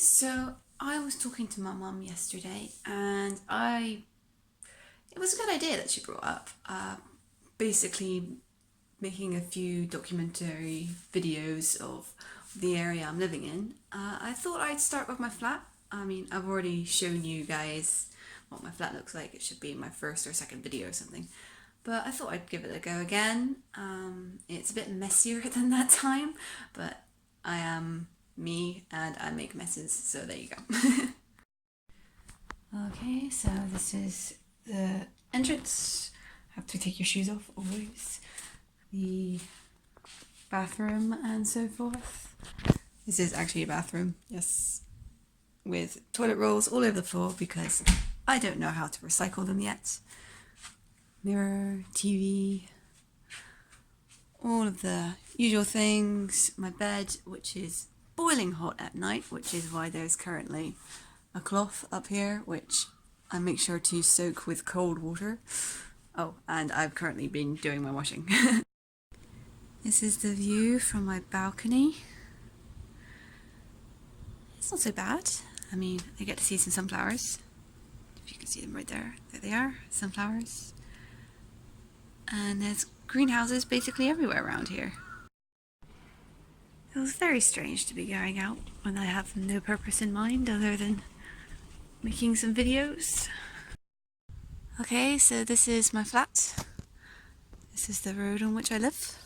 So I was talking to my mum yesterday, and it was a good idea that she brought up. Basically, making a few documentary videos of the area I'm living in. I thought I'd start with my flat. I mean, I've already shown you guys what my flat looks like. It should be my first or second video or something. But I thought I'd give it a go again. It's a bit messier than that time, but I am me and I make messes, so there you go. Okay, so this is the entrance. Have to take your shoes off always. The bathroom and so forth. This is actually a bathroom, yes, with toilet rolls all over the floor because I don't know how to recycle them yet. Mirror, TV, all of the usual things. My bed, which is boiling hot at night, which is why there's currently a cloth up here, which I make sure to soak with cold water. Oh, and I've currently been doing my washing. This is the view from my balcony. It's not so bad. I mean, I get to see some sunflowers. If you can see them right there. There they are, sunflowers. And there's greenhouses basically everywhere around here. It was very strange to be going out when I have no purpose in mind other than making some videos. Okay, so this is my flat. This is the road on which I live.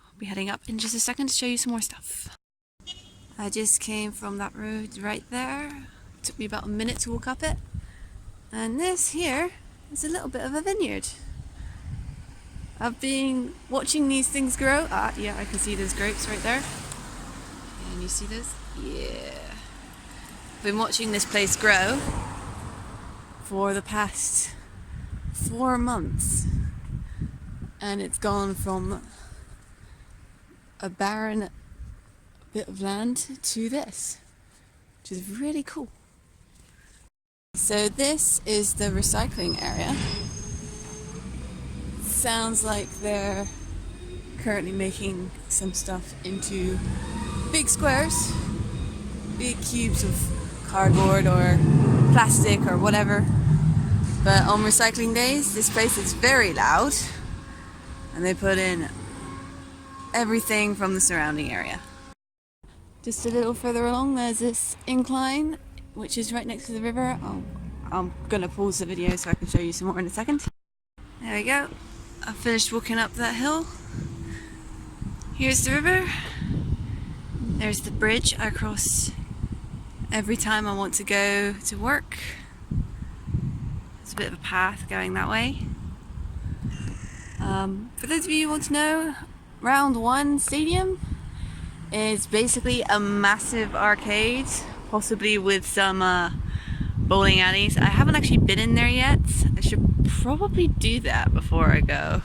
I'll be heading up in just a second to show you some more stuff. I just came from that road right there. It took me about a minute to walk up it. And this here is a little bit of a vineyard. I've been watching these things grow. Yeah, I can see those grapes right there. Can you see those? Yeah. I've been watching this place grow for the past 4 months. And it's gone from a barren bit of land to this, which is really cool. So this is the recycling area. Sounds like they're currently making some stuff into big squares, big cubes of cardboard or plastic or whatever. But on recycling days, this place is very loud and they put in everything from the surrounding area. Just a little further along, there's this incline which is right next to the river. I'm gonna pause the video so I can show you some more in a second. There we go. I finished walking up that hill. Here's the river. There's the bridge I cross every time I want to go to work. There's a bit of a path going that way. For those of you who want to know, Round 1 Stadium is basically a massive arcade, possibly with some bowling alleys. I haven't actually been in there yet. I should probably do that before I go.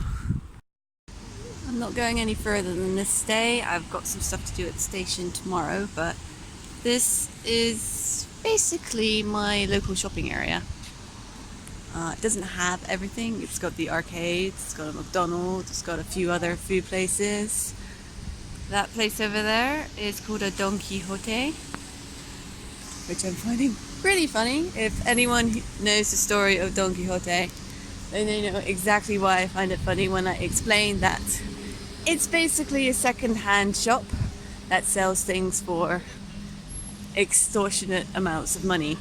I'm not going any further than this day. I've got some stuff to do at the station tomorrow, but this is basically my local shopping area. It doesn't have everything. It's got the arcades, it's got a McDonald's, it's got a few other food places. That place over there is called a Don Quixote, which I'm finding pretty funny. If anyone knows the story of Don Quixote, then they know exactly why I find it funny when I explain that it's basically a second-hand shop that sells things for extortionate amounts of money.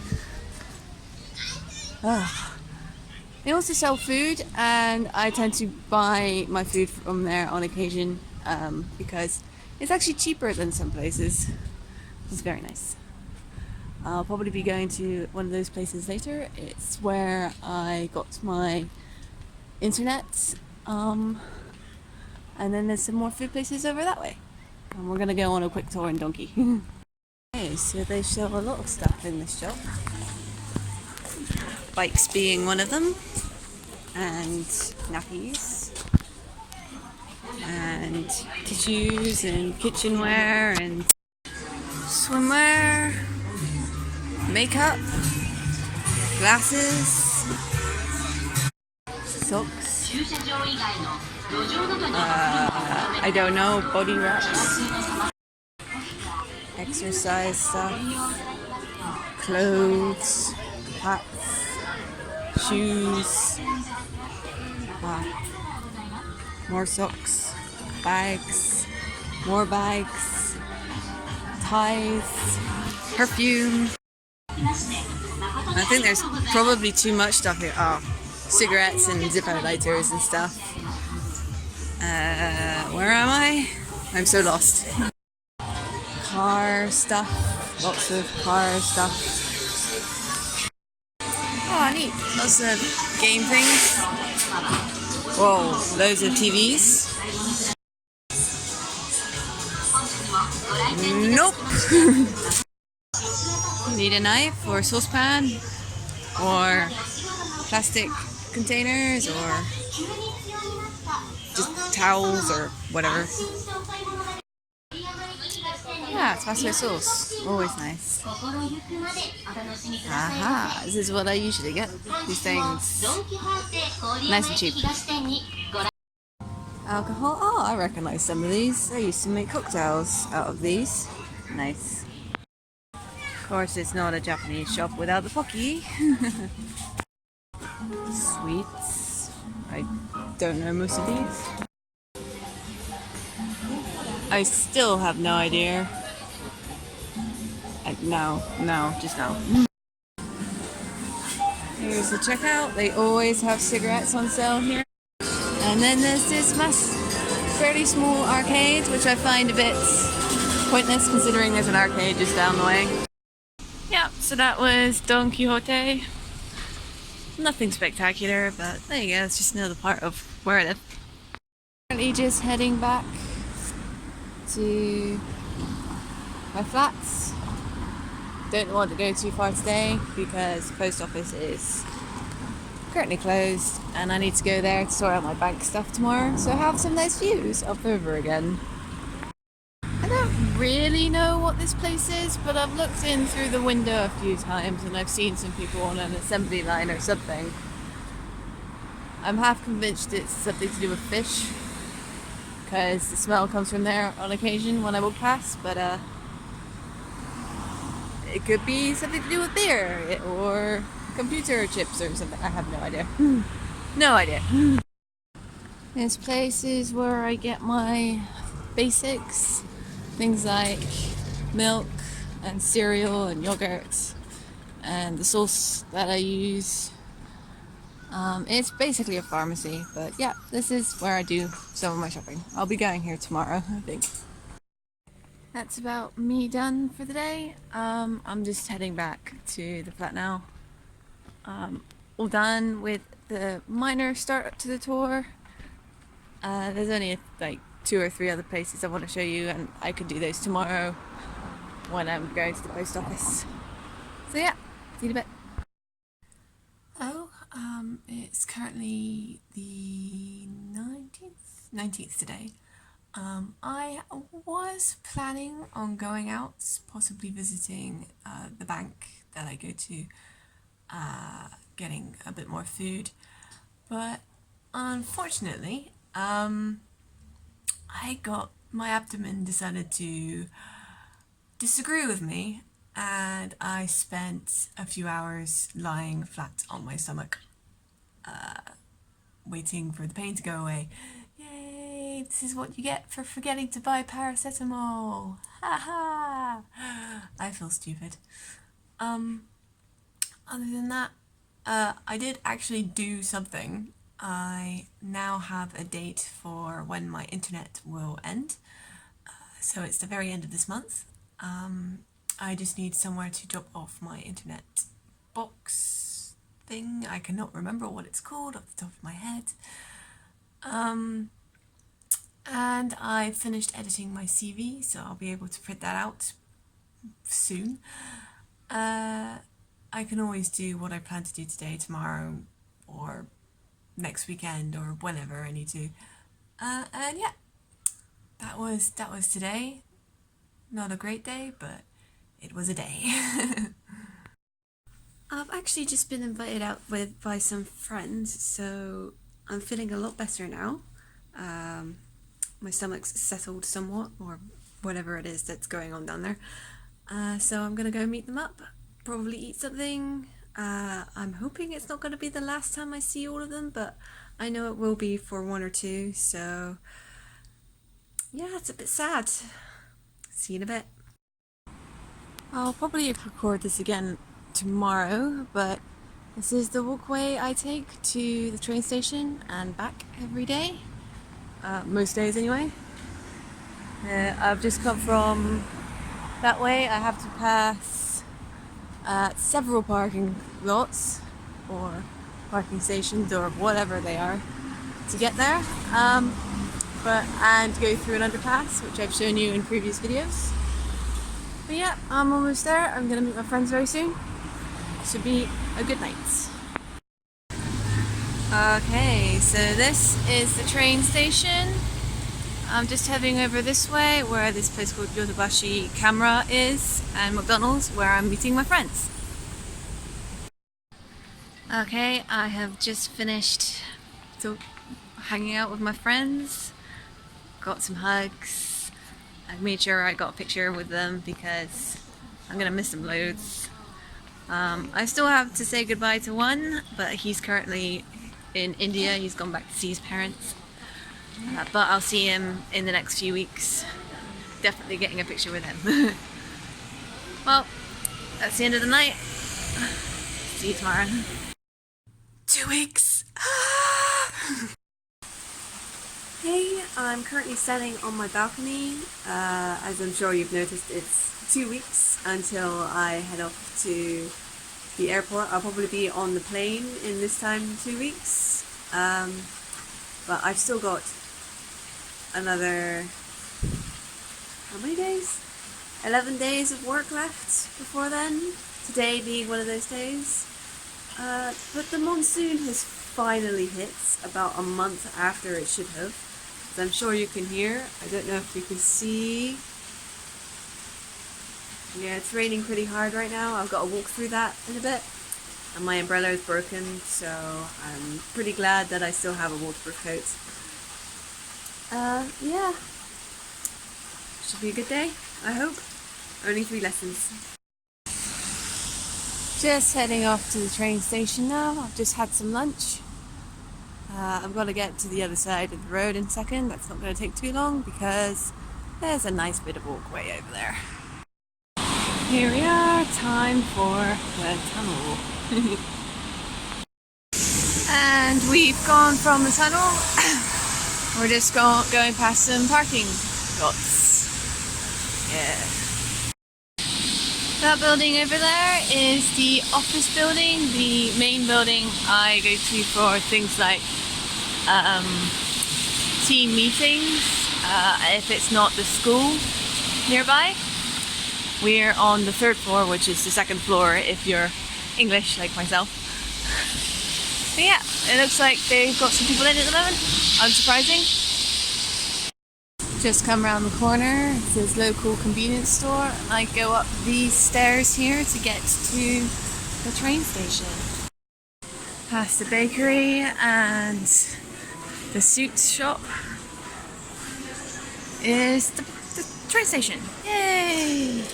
They also sell food, and I tend to buy my food from there on occasion because it's actually cheaper than some places. It's very nice. I'll probably be going to one of those places later. It's where I got my internet, and then there's some more food places over that way. And we're gonna go on a quick tour in Donkey. Okay, so they sell a lot of stuff in this shop. Bikes being one of them, and nappies, and tissues, and kitchenware, and swimwear, makeup, glasses, socks, I don't know, body wraps. exercise stuff, clothes, hats, shoes, more socks, bags, more bags, ties, perfume. I think there's probably too much stuff here. Oh, cigarettes and Zippo lighters and stuff. Where am I? I'm so lost. Car stuff. Lots of car stuff. Oh, neat. Lots of game things. Whoa, loads of TVs. Nope. Need a knife or saucepan or plastic containers or just towels or whatever. Yeah, Tabasco sauce. Always nice. Aha, this is what I usually get. These things. Nice and cheap. Alcohol. Oh, I recognize some of these. I used to make cocktails out of these. Nice. Of course, it's not a Japanese shop without the pocky. Sweets. I don't know most of these. I still have no idea. No, just no. Here's the checkout. They always have cigarettes on sale here. And then there's this fairly small arcade, which I find a bit pointless considering there's an arcade just down the way. Yeah, so that was Don Quixote. Nothing spectacular, but there you go, it's just another part of where I live. Currently just heading back to my flats. Don't want to go too far today because the post office is currently closed and I need to go there to sort out my bank stuff tomorrow, so I have some nice views up the river again. I don't really know what this place is, but I've looked in through the window a few times and I've seen some people on an assembly line or something. I'm half convinced it's something to do with fish because the smell comes from there on occasion when I walk past, but it could be something to do with beer or computer chips or something. I have no idea. No idea. This place is where I get my basics. Things like milk and cereal and yogurt and the sauce that I use. It's basically a pharmacy, but yeah, this is where I do some of my shopping. I'll be going here tomorrow, I think. That's about me done for the day. I'm just heading back to the flat now. All done with the minor start to the tour. There's only like 2 or 3 other places I want to show you, and I could do those tomorrow when I'm going to the post office. So yeah, see you in a bit. Oh, it's currently the 19th today. I was planning on going out, possibly visiting the bank that I go to, getting a bit more food, but unfortunately, my abdomen decided to disagree with me, and I spent a few hours lying flat on my stomach, waiting for the pain to go away. Yay, this is what you get for forgetting to buy paracetamol. Ha ha! I feel stupid. Other than that, I did actually do something. I now have a date for when my internet will end. So it's the very end of this month. I just need somewhere to drop off my internet box thing. I cannot remember what it's called off the top of my head. And I finished editing my CV, so I'll be able to print that out soon. I can always do what I plan to do today, tomorrow, or next weekend, or whenever I need to. And yeah, that was today. Not a great day, but it was a day. I've actually just been invited out by some friends, so I'm feeling a lot better now. My stomach's settled somewhat, or whatever it is that's going on down there. So I'm gonna go meet them up, probably eat something. I'm hoping it's not gonna be the last time I see all of them, but I know it will be for one or two, so yeah, it's a bit sad. See you in a bit. I'll probably record this again tomorrow, but this is the walkway I take to the train station and back every day. Most days anyway. I've just come from that way. I have to pass several parking lots or parking stations or whatever they are to get there, and go through an underpass, which I've shown you in previous videos. But yeah, I'm almost there. I'm gonna meet my friends very soon. Should be a good night. Okay, so this is the train station. I'm just heading over this way where this place called Yodobashi Camera is, and McDonald's where I'm meeting my friends. Okay, I have just finished hanging out with my friends. Got some hugs. I made sure I got a picture with them because I'm gonna miss them loads. I still have to say goodbye to one, but he's currently in India. He's gone back to see his parents. But I'll see him in the next few weeks. Definitely getting a picture with him. Well, that's the end of the night. See you tomorrow. 2 weeks. Hey, I'm currently standing on my balcony. As I'm sure you've noticed, it's 2 weeks until I head off to the airport. I'll probably be on the plane in this time 2 weeks. But I've still got another, how many days? 11 days of work left before then. Today being one of those days. But the monsoon has finally hit about a month after it should have. As I'm sure you can hear. I don't know if you can see. Yeah, it's raining pretty hard right now. I've got to walk through that in a bit. And my umbrella is broken, so I'm pretty glad that I still have a waterproof coat. Yeah. Should be a good day, I hope. Only 3 lessons. Just heading off to the train station now. I've just had some lunch. I've got to get to the other side of the road in a second. That's not going to take too long because there's a nice bit of walkway over there. Here we are, time for the tunnel. And we've gone from the tunnel. We're just going past some parking lots. Yeah. That building over there is the office building, the main building I go to for things like team meetings, if it's not the school nearby. We're on the 3rd floor, which is the 2nd floor if you're English like myself. But yeah, it looks like they've got some people in at the moment. Unsurprising. Just come around the corner. It says local convenience store. I go up these stairs here to get to the train station. Past the bakery and the suit shop is the train station. Yay!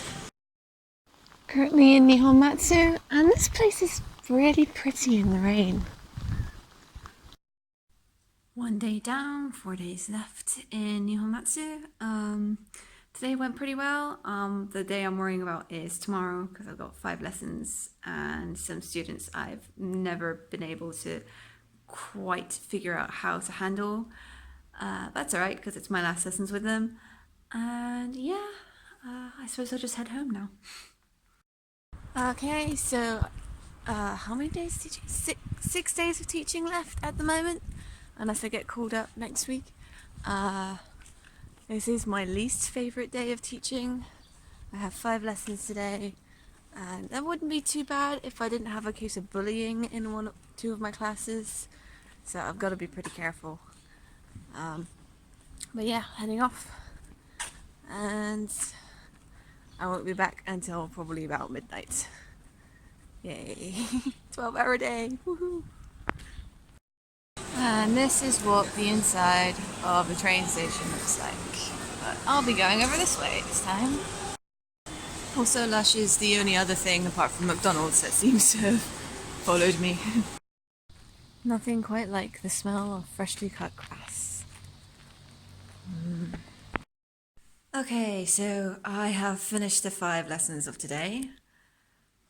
Currently in Nihonmatsu, and this place is really pretty in the rain. 1 day down, 4 days left in Nihonmatsu. Today went pretty well. The day I'm worrying about is tomorrow because I've got 5 lessons and some students I've never been able to quite figure out how to handle. That's alright because it's my last lessons with them. And yeah, I suppose I'll just head home now. Okay, so how many days teaching? 6 days of teaching left at the moment, unless I get called up next week. This is my least favourite day of teaching. I have 5 lessons today, and that wouldn't be too bad if I didn't have a case of bullying in 2 of my classes, so I've got to be pretty careful. But yeah, heading off, and I won't be back until probably about midnight. Yay. 12-hour day. Woohoo. And this is what the inside of the train station looks like. But I'll be going over this way this time. Also, Lush is the only other thing apart from McDonald's that seems to have followed me. Nothing quite like the smell of freshly cut grass. Okay, so I have finished the 5 lessons of today.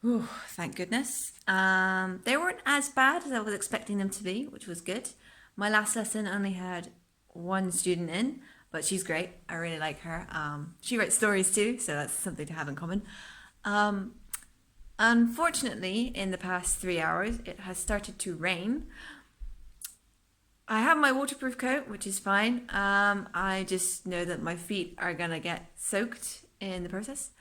Whew, thank goodness. They weren't as bad as I was expecting them to be, which was good. My last lesson only had 1 student in, but she's great. I really like her. She writes stories too, so that's something to have in common. Unfortunately, in the past 3 hours, it has started to rain. I have my waterproof coat, which is fine. I just know that my feet are gonna get soaked in the process.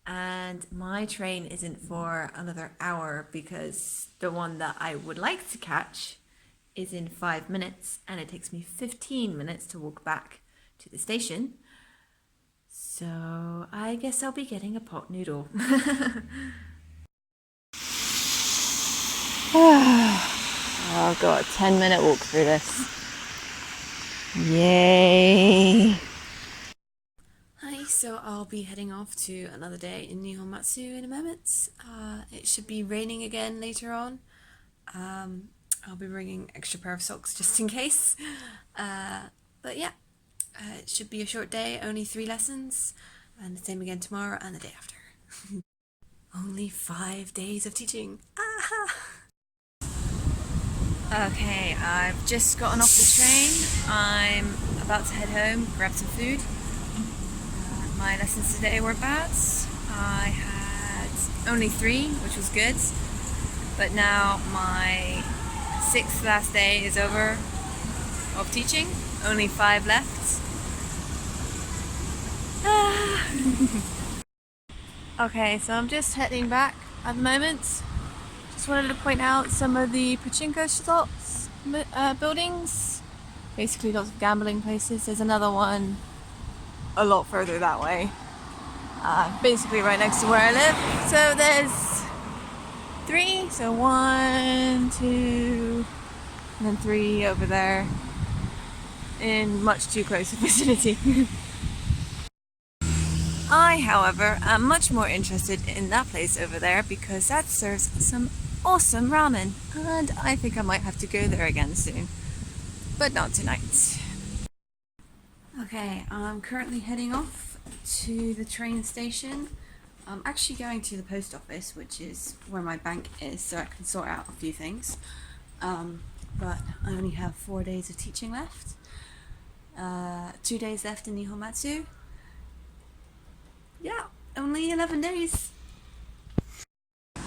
And my train isn't for another hour because the one that I would like to catch is in 5 minutes and it takes me 15 minutes to walk back to the station. So I guess I'll be getting a pot noodle. I've got a 10-minute walk through this. Yay! Hi, so I'll be heading off to another day in Nihonmatsu in a moment. It should be raining again later on. I'll be bringing extra pair of socks just in case. But yeah, it should be a short day, only 3 lessons, and the same again tomorrow and the day after. Only 5 days of teaching. Okay, I've just gotten off the train. I'm about to head home, grab some food. My lessons today were bad. I had only 3, which was good. But now my 6th last day is over of teaching. Only 5 left. Okay, so I'm just heading back at the moment. Just wanted to point out some of the pachinko shops, buildings. Basically lots of gambling places. There's another one a lot further that way. Basically right next to where I live. So there's 3. So 1, 2, and then 3 over there. In much too close a vicinity. I, however, am much more interested in that place over there because that serves some awesome ramen, and I think I might have to go there again soon, but not tonight. Okay, I'm currently heading off to the train station. I'm actually going to the post office, which is where my bank is, so I can sort out a few things. But I only have 4 days of teaching left. 2 days left in Nihonmatsu. Yeah, only 11 days.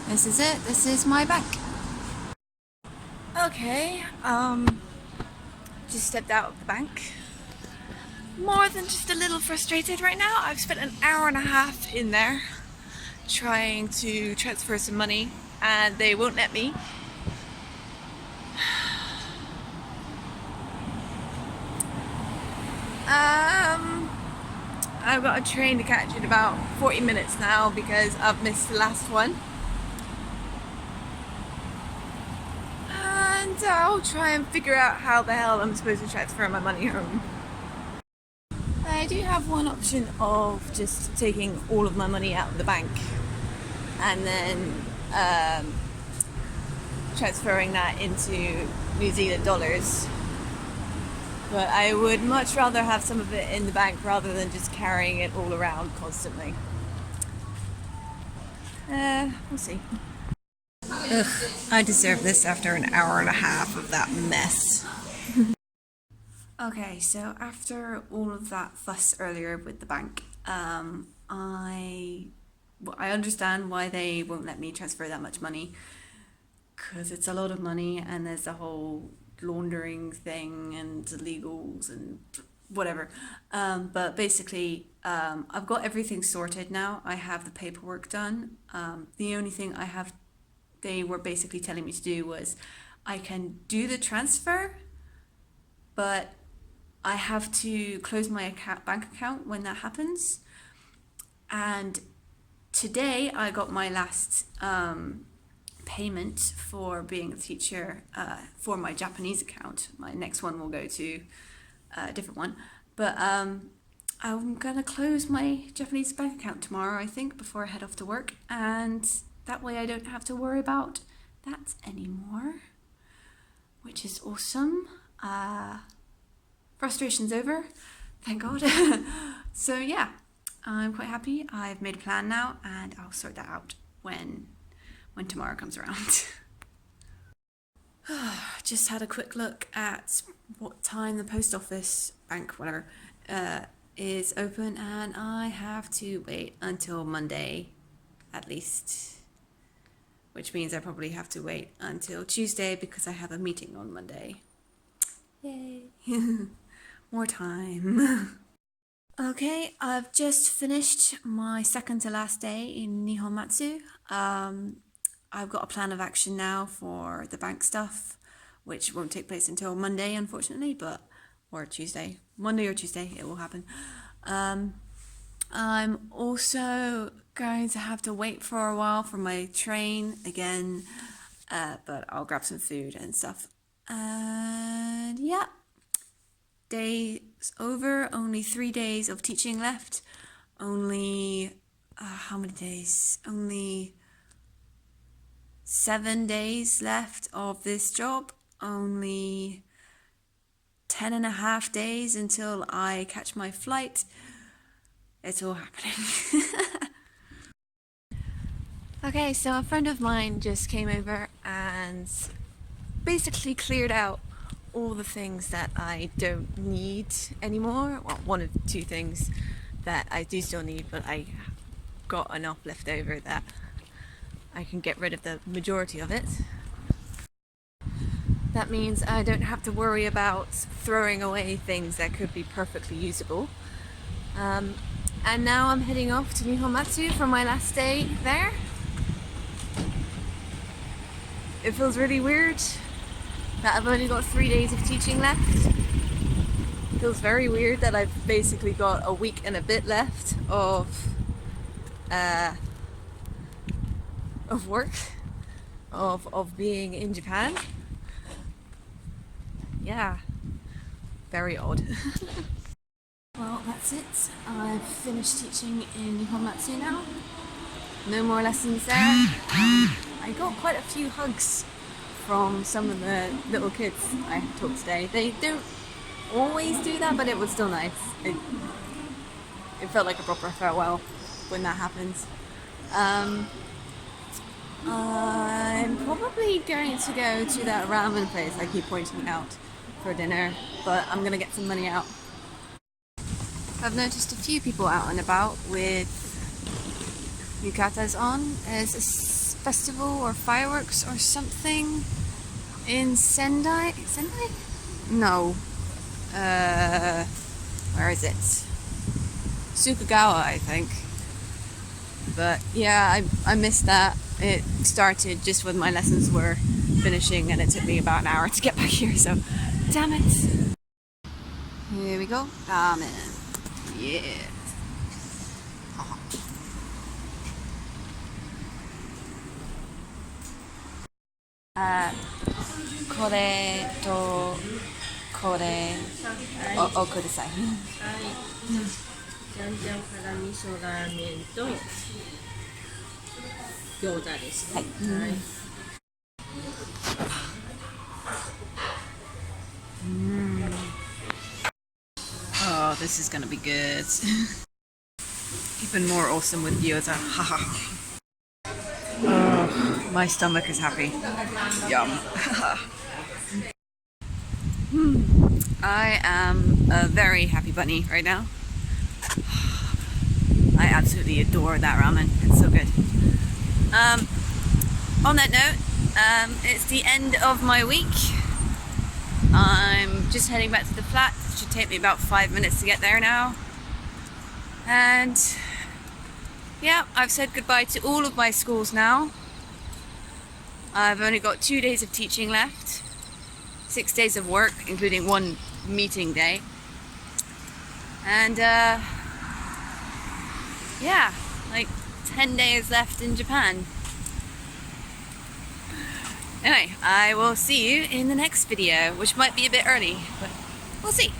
This is it. This is my bank. Okay, just stepped out of the bank. More than just a little frustrated right now. I've spent an hour and a half in there trying to transfer some money and they won't let me. I've got a train to catch in about 40 minutes now because I've missed the last one. And I'll try and figure out how the hell I'm supposed to transfer my money home. I do have one option of just taking all of my money out of the bank and then transferring that into New Zealand dollars. But I would much rather have some of it in the bank rather than just carrying it all around constantly. We'll see. Ugh, I deserve this after an hour and a half of that mess. Okay, so after all of that fuss earlier with the bank, I understand why they won't let me transfer that much money, because it's a lot of money and there's a whole laundering thing and legals and whatever. But basically, I've got everything sorted now. I have the paperwork done. The only thing they were basically telling me to do was I can do the transfer, but I have to close my bank account when that happens. And today I got my last payment for being a teacher for my Japanese account. My next one will go to a different one. But I'm gonna close my Japanese bank account tomorrow, I think, before I head off to work, and that way I don't have to worry about that anymore, which is awesome. Frustration's over, thank God. So yeah, I'm quite happy. I've made a plan now, and I'll sort that out when tomorrow comes around. Just had a quick look at what time the post office, bank, whatever, is open, and I have to wait until Monday at least, which means I probably have to wait until Tuesday because I have a meeting on Monday. Yay. More time. Okay, I've just finished my second to last day in Nihonmatsu. I've got a plan of action now for the bank stuff, which won't take place until Monday, unfortunately, or Tuesday. Monday or Tuesday, it will happen. I'm also going to have to wait for a while for my train again, but I'll grab some food and stuff. And yeah, day's over, only 3 days of teaching left. Only, how many days? Only 7 days left of this job. Only 10.5 days until I catch my flight. It's all happening. Okay, so a friend of mine just came over and basically cleared out all the things that I don't need anymore. Well, one of two things that I do still need, but I got enough left over that I can get rid of the majority of it. That means I don't have to worry about throwing away things that could be perfectly usable. And now I'm heading off to Nihonmatsu for my last day there. It feels really weird that I've only got 3 days of teaching left. It feels very weird that I've basically got a week and a bit left of work, of being in Japan. Yeah, very odd. Well, that's it. I've finished teaching in Nihonmatsu now. No more lessons there. I got quite a few hugs from some of the little kids I taught today. They don't always do that, but it was still nice. It felt like a proper farewell when that happens. I'm probably going to go to that ramen place I keep pointing out for dinner, but I'm gonna get some money out. I've noticed a few people out and about with yukatas on. There's a festival or fireworks or something in Sendai? Sendai? No. Where is it? Sukagawa, I think. But yeah, I missed that. It started just when my lessons were finishing and it took me about an hour to get back here, so damn it. Here we go. Ramen. Yeah. これとこれおください。はい。じゃんじゃん辛味噌ラーメンと餃子ですね。はい。Oh, this is gonna be good. Even more awesome with gyoza. Oh, my stomach is happy. Yum. I am a very happy bunny right now. I absolutely adore that ramen. It's so good. On that note, it's the end of my week. I'm just heading back to the flat. It should take me about 5 minutes to get there now. And yeah, I've said goodbye to all of my schools now. I've only got 2 days of teaching left, 6 days of work, including one meeting day. And yeah, like 10 days left in Japan. Anyway, I will see you in the next video, which might be a bit early, but we'll see.